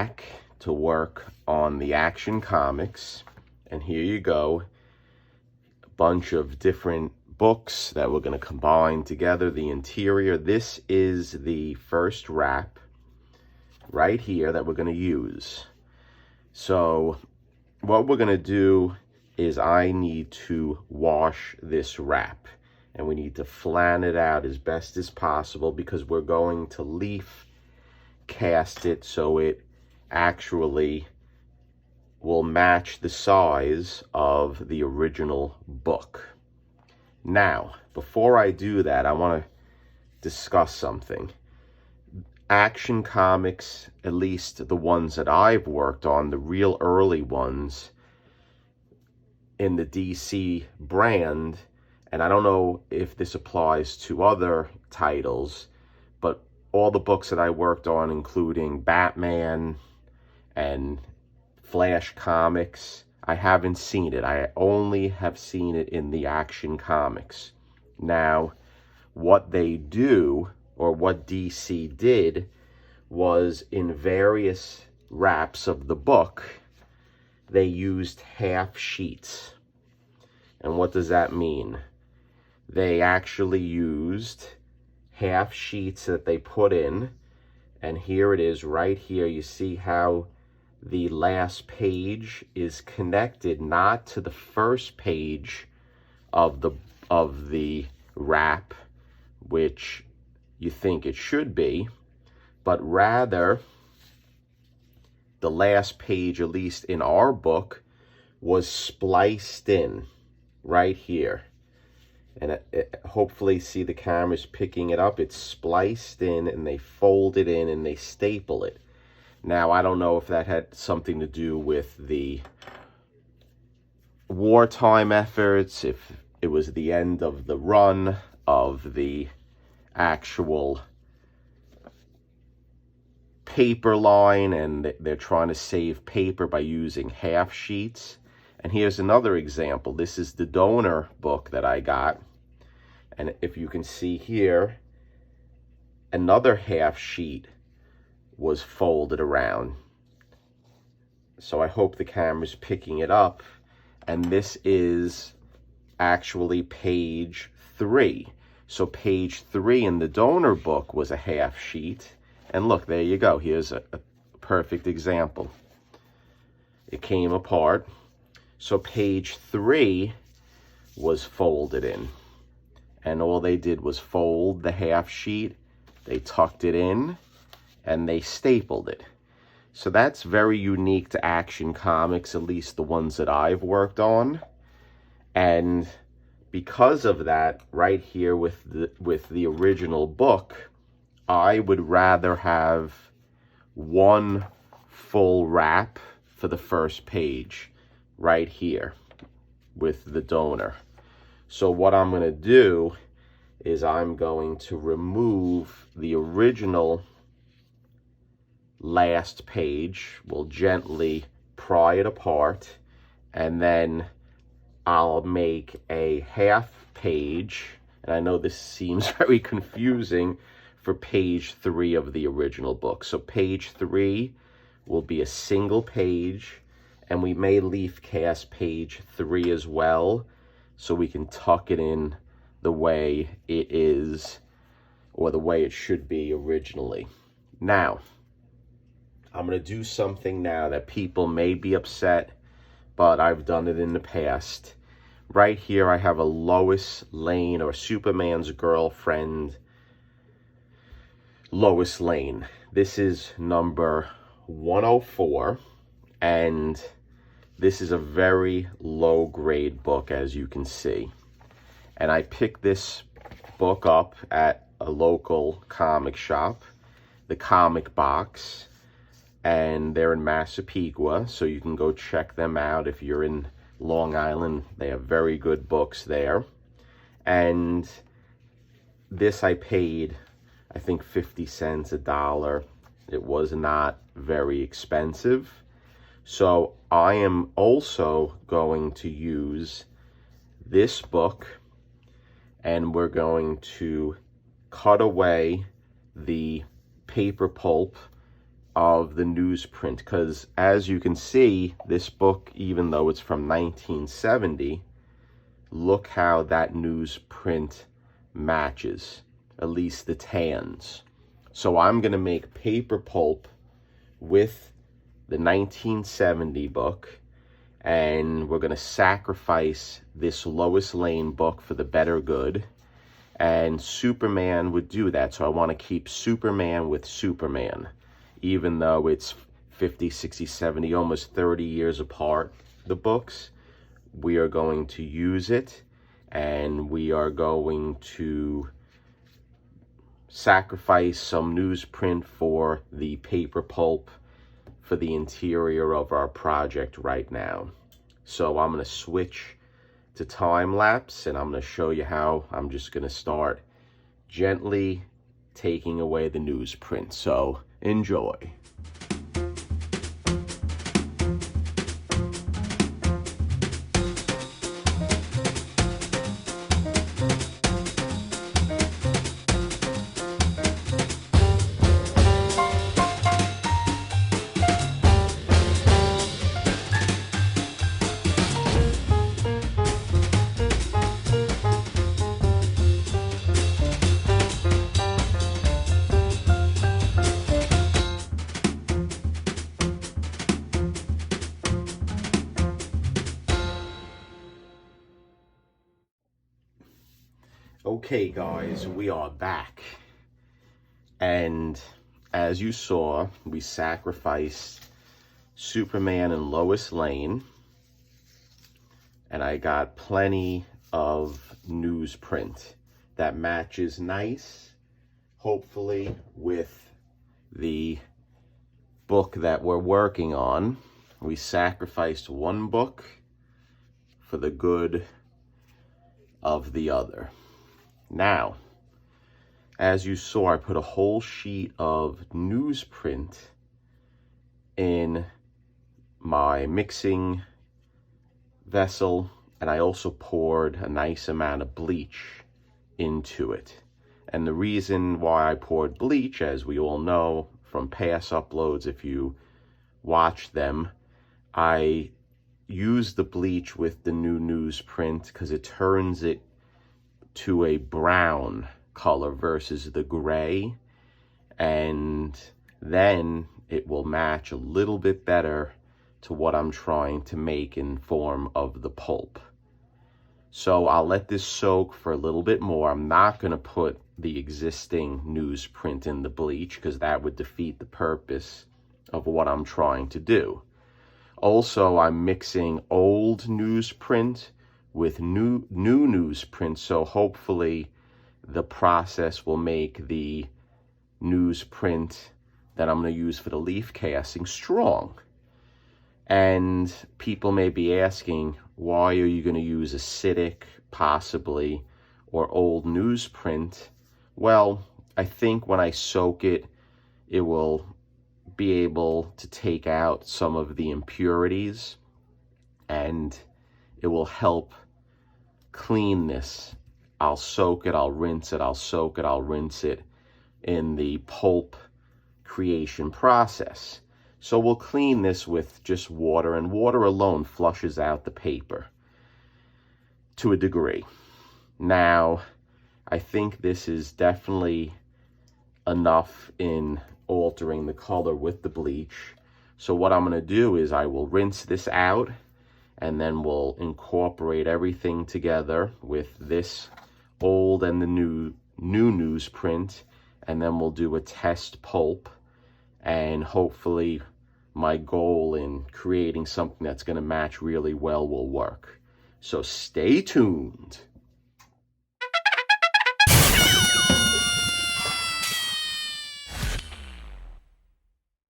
back to work on the Action Comics. And here you go, a bunch of different books that we're going to combine together. The interior, this is the first wrap right here that we're going to use. So what we're going to do is I need to wash this wrap, and we need to flatten it out as best as possible because we're going to leaf cast it so it actually will match the size of the original book. Now, before I do that, I want to discuss something. Action Comics, at least the ones that I've worked on, the real early ones in the DC brand, and I don't know if this applies to other titles, but all the books that I worked on, including Batman and Flash Comics, I haven't seen it. I only have seen it in the Action Comics. Now, what they do, or what DC did, was in various wraps of the book, they used half sheets. And what does that mean? They actually used half sheets that they put in, and here it is right here. You see how the last page is connected not to the first page of the wrap, which you think it should be, but rather the last page, at least in our book, was spliced in right here. And hopefully, see, the camera's picking it up. It's spliced in, and they fold it in, and they staple it. Now, I don't know if that had something to do with the wartime efforts, if it was the end of the run of the actual paper line, and they're trying to save paper by using half sheets. And here's another example. This is the donor book that I got. And if you can see here, another half sheet was folded around. So I hope the camera's picking it up. And this is actually page 3. So page 3 in the donor book was a half sheet. And look, there you go. Here's a perfect example. It came apart. So page 3 was folded in. And all they did was fold the half sheet, they tucked it in, and they stapled it. So that's very unique to Action Comics, at least the ones that I've worked on. And because of that, right here with the original book, I would rather have one full wrap for the first page right here with the donor. So what I'm going to do is I'm going to remove the original last page. We'll gently pry it apart, and then I'll make a half page. And I know this seems very confusing for page 3 of the original book. So page 3 will be a single page, and we may leaf cast page 3 as well, so we can tuck it in the way it is, or the way it should be originally. Now, I'm going to do something now that people may be upset, but I've done it in the past. Right here, I have a Lois Lane, or Superman's girlfriend, Lois Lane. This is number 104, and this is a very low grade book, as you can see. And I picked this book up at a local comic shop, the Comic Box, and they're in Massapequa, so you can go check them out if you're in Long Island. They have very good books there. And this I paid, I think, 50 cents, $1. It was not very expensive. So I am also going to use this book, and we're going to cut away the paper pulp of the newsprint, because as you can see, this book, even though it's from 1970, look how that newsprint matches, at least the tans. So I'm going to make paper pulp with the 1970 book, and we're going to sacrifice this Lois Lane book for the better good. And Superman would do that, so I want to keep Superman with Superman, even though it's 50, 60, 70, almost 30 years apart, the books. We are going to use it, and we are going to sacrifice some newsprint for the paper pulp for the interior of our project right now. So I'm going to switch to time lapse, and I'm going to show you how I'm just going to start gently taking away the newsprint. So enjoy. Okay guys, we are back, and as you saw, we sacrificed Superman and Lois Lane, and I got plenty of newsprint that matches nice, hopefully, with the book that we're working on. We sacrificed one book for the good of the other. Now, as you saw, I put a whole sheet of newsprint in my mixing vessel, and I also poured a nice amount of bleach into it. And the reason why I poured bleach, as we all know from past uploads, if you watch them, I use the bleach with the new newsprint because it turns it to a brown color versus the gray, and then it will match a little bit better to what I'm trying to make in form of the pulp. So I'll let this soak for a little bit more. I'm not going to put the existing newsprint in the bleach because that would defeat the purpose of what I'm trying to do. Also, I'm mixing old newsprint with new newsprint, so hopefully the process will make the newsprint that I'm going to use for the leaf casting strong. And people may be asking, why are you going to use acidic, possibly, or old newsprint? Well, I think when I soak it, it will be able to take out some of the impurities, and it will help clean this. I'll soak it, I'll rinse it, I'll soak it, I'll rinse it in the pulp creation process. So we'll clean this with just water, and water alone flushes out the paper to a degree. Now, I think this is definitely enough in altering the color with the bleach. So what I'm going to do is I will rinse this out, and then we'll incorporate everything together with this old and the new newsprint, and then we'll do a test pulp, and hopefully my goal in creating something that's going to match really well will work. So stay tuned.